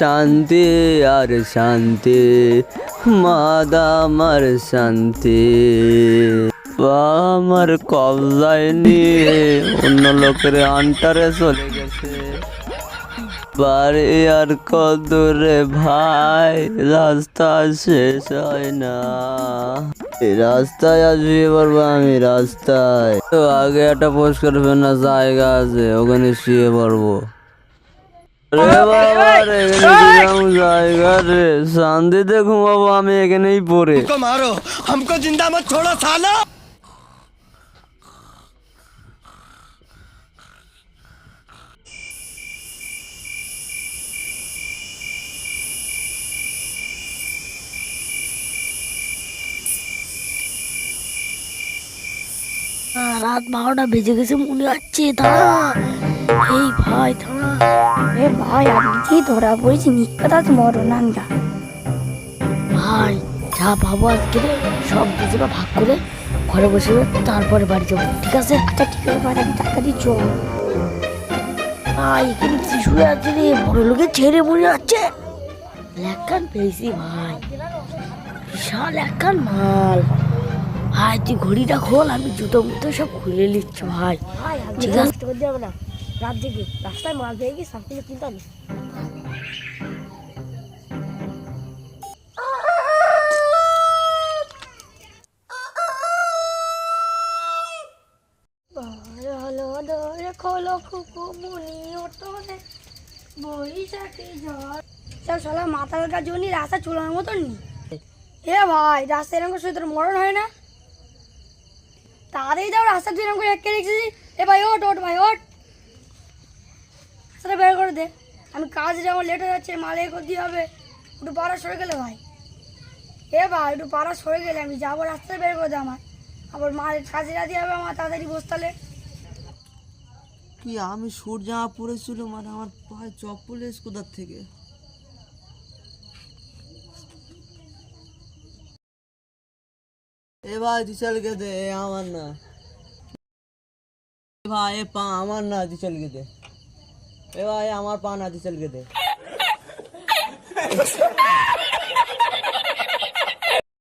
শান্তি আর শান্তি, মাদামার শান্তি। আমার কবজায় নিয়ে অন্য লোকের আন্টারে চলে গেছে। বাড়ি আর কদূরে ভাই, রাস্তা শেষ হয় না। এই রাস্তায় আজ শুয়ে পড়বো আমি, রাস্তায়। তো আগে একটা পরিষ্কার ফেনা জায়গা আছে, ওখানে শুয়ে পড়বো। রে বাবা রে, এখানে কিরম জায়গা রে, শান্তিতে ঘুমাবো আমি এখানেই পড়ে। মারো हमको जिंदा मत छोड़ो सालो। রাত 12টা বেজে গেছে মনে হচ্ছে। দাঁড়া এই ভাই, দাঁড়া। এ ভাই, আমি কি ধরা পড়েছি নিকাত মরণাঙ্গা। ভাই যা ভাবো আজকে রে, সব কিছুটা ভাগ করে ঘরে বসে তারপরে বাড়ি যাবো, ঠিক আছে? আচ্ছা ঠিক আছে ভাই, আমি তাড়াতাড়ি চল। ভাই এখানে কি শুয়ে আছে রে, বড় লোকের ছেড়ে মনে যাচ্ছে। লেখান পেয়েছি ভাই, বিশাল একখান মাল। ভাই তুই ঘড়িটা খোল, আমি জুতো মুতো সব খুলে নিচ্ছি ভাই। ভাই আমি ঠিক আছে। করতে হবে না, রাত জেগে রাস্তায় মাল পেয়ে গিয়ে সব কিছু চিন্তা নেই। হলো দরে খোলো খুকু মুনি ওঠে বৈশাখী ঝড়। সব শালা মাথার কাজ জন্য রাস্তা চলার মতন নি। এ ভাই, রাস্তা এরকম করে তোর মরণ হয় না? তাড়াতাড়ি যাও, রাস্তা তুই এরকম করে একে রেখেছিস। এ ভাই ওঠ ওঠ ভাই ওঠ, রাস্তাটা বের করে দে। আমি কাজ যেমন লেট হয়ে যাচ্ছে, মালে করতে হবে। একটু পাড়া সরে গেলে ভাই, এ ভাই একটু পাড়া সরে গেলে আমি যাবো, রাস্তাটা বের করে দে আমার। আবার মাল কাজে রাতে হবে আমার, তাড়াতাড়ি বসতালে। কি আমি সুর জামা পরেছিল, মানে আমার পায়ে চপ্পল এস কোথার থেকে? এ ভাই দিশালকে দে, এ আমার না। এ ভাই এ পা আমার না, দিশালকে দে। এ ভাই আমার পা না, দিশালকে দে।